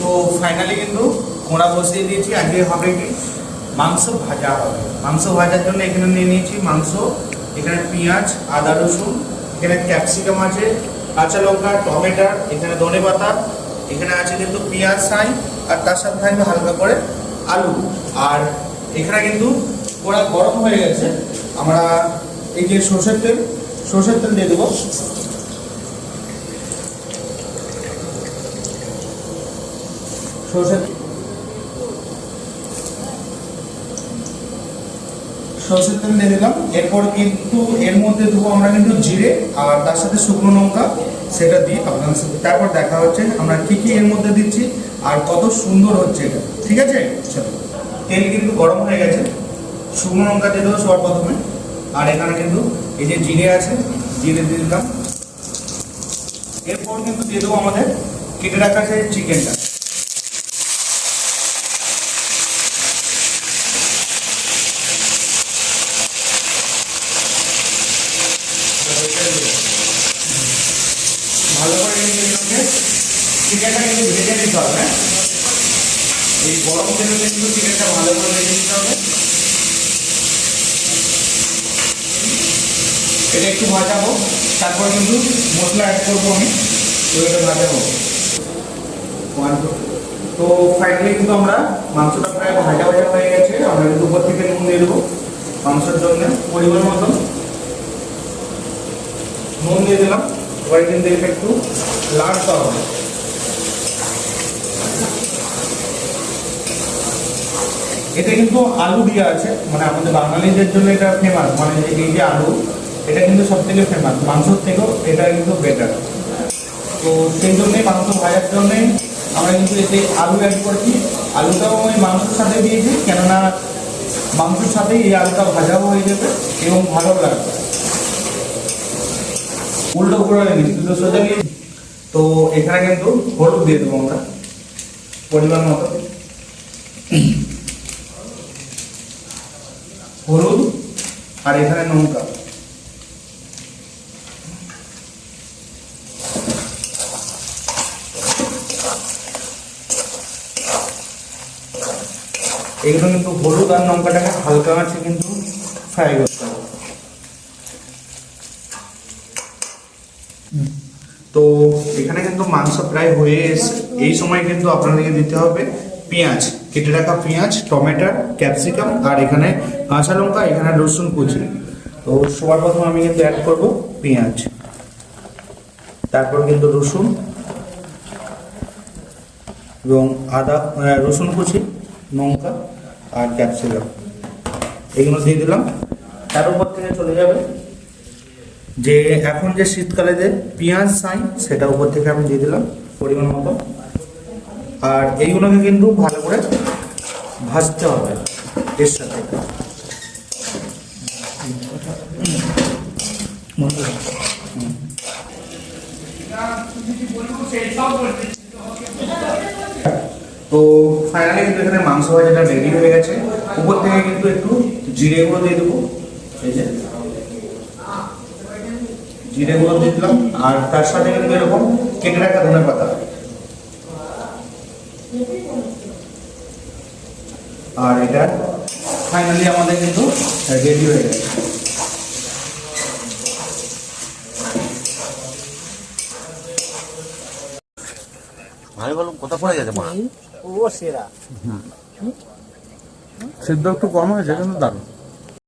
তো ফাইনালি কিন্তু কোড়া বসিয়ে দিয়েছি। আজকে হবে কি মাংস ভাজা হবে। মাংস ভাজার জন্য এখানে নিয়ে নিয়েছি মাংস, এখানে পেঁয়াজ, আদা, রসুন, এখানে ক্যাপসিকাম আছে, কাঁচা লঙ্কা, টমেটো, এখানে ধনে পাতা, এখানে আছে কিন্তু পেঁয়াজ ফ্রাই, আর তার সাথে থাকবে হালকা করে আলু। আর এখানে কিন্তু কোড়া গরম হয়ে গেছে। আমরা এই যে সরষের তেল দিয়ে দেবো। সরষের তেল দিয়ে দিলাম। এরপর কিন্তু এর মধ্যে দেবো আমরা কিন্তু জিরে আর তার সাথে শুকনো লঙ্কা, সেটা দিয়ে আপনাদের সাথে তারপর দেখা হচ্ছে আমরা কি কি এর মধ্যে দিচ্ছি আর কত সুন্দর হচ্ছে এটা। ঠিক আছে, চলো। তেল কিন্তু গরম হয়ে গেছে। শুকনো লঙ্কা দিয়ে দেবো সবার প্রথমে, আর এখানে কিন্তু এই যে জিরে আছে, জিরে দিয়ে দিলাম। এরপর কিন্তু দিয়ে দেবো আমাদের কেটে রাখা যে চিকেনটা। ভালো করে চিকেনটা কিন্তু ভেজে নিতে হবে। এই গরম তেলে কিন্তু চিকেনটা ভালো করে ভেজে নিতে হবে। এটা একটু ভাজাবো, তারপর কিন্তু মশলা অ্যাড করবো আমি। তো এটা ভাজাবো। তো ফাইনালি কিন্তু আমরা মাংসটা প্রায় ভাজা হয়ে গেছে। আমরা কিন্তু উপর থেকে নুন দিয়ে দেবো মাংসের জন্য পরিমাণ মতো। নুন দিয়ে দিলাম। এবার কিন্তু এটা একটু লাড়তে হবে। এতে কিন্তু আলু দিয়ে আছে, মানে আমাদের বাঙালিদের জন্য এটা ফেমাস। মানে এই যে আলু, এটা কিন্তু সব থেকে ফেমাস, মাংসর থেকেও এটা কিন্তু বেটার। তো সেই জন্যই মাংস ভাজার জন্যই আমরা কিন্তু এতে আলু অ্যাড করেছি। আলুটাও ওই মাংসের সাথে দিয়েছি, কেননা মাংসের সাথেই এই আলুটা ভাজাও হয়ে যাবে এবং ভালো লাগবে। উল্টো করে নিচ্ছি তো সোজা নিয়ে। তো এখানে কিন্তু হলুদ দিয়ে দেবো আমরা পরিমাণ মতো। হলুদ আর এখানে লঙ্কা। এগুলো কিন্তু হলুদ আর লঙ্কাটাকে হালকা আছে কিন্তু ফ্রাই করতে হবে। তো এখানে কিন্তু মাংস প্রায় হয়ে এসে এই সময় কিন্তু আপনাদেরকে দিতে হবে পেঁয়াজ, কেটে রাখা পেঁয়াজ, টমেটো, ক্যাপসিকাম, আর এখানে কাঁচা লঙ্কা, এখানে রসুন কুচি। তো সবার প্রথমে আমি কিন্তু অ্যাড করব পেঁয়াজ, তারপর কিন্তু রসুন এবং আদা, রসুন কুচি, লঙ্কা আর ক্যাপসিকাম এগুলো দিয়ে দিলাম। তার উপর থেকে চলে যাবে যে এখন যে শীতকালে যে পেঁয়াজ ছাই, সেটা উপর থেকে আমি দিয়ে দিলাম পরিমাণ মতো। আর এইগুলোকে কিন্তু ভালো করে ভাজতে হবে এর সাথে। তো ফাইনালি কিন্তু এখানে মাংস ভাজাটা রেডি হয়ে গেছে। উপর থেকে কিন্তু একটু জিরে গুঁড়ো দিয়ে দেবো। এই যে জিরে গুঁড়ো দিয়ে দিলাম, আর তার সাথে কিন্তু এরকম কেটে রাখা ধনে পাতা। আর এটা ফাইনালি আমাদের কিন্তু রেডি হয়ে গেছে। আমি বললাম কোথা পড়ে গেছে মা? ও সেরা। সিদ্ধ একটু কম হয়েছে কিন্তু দারুণ।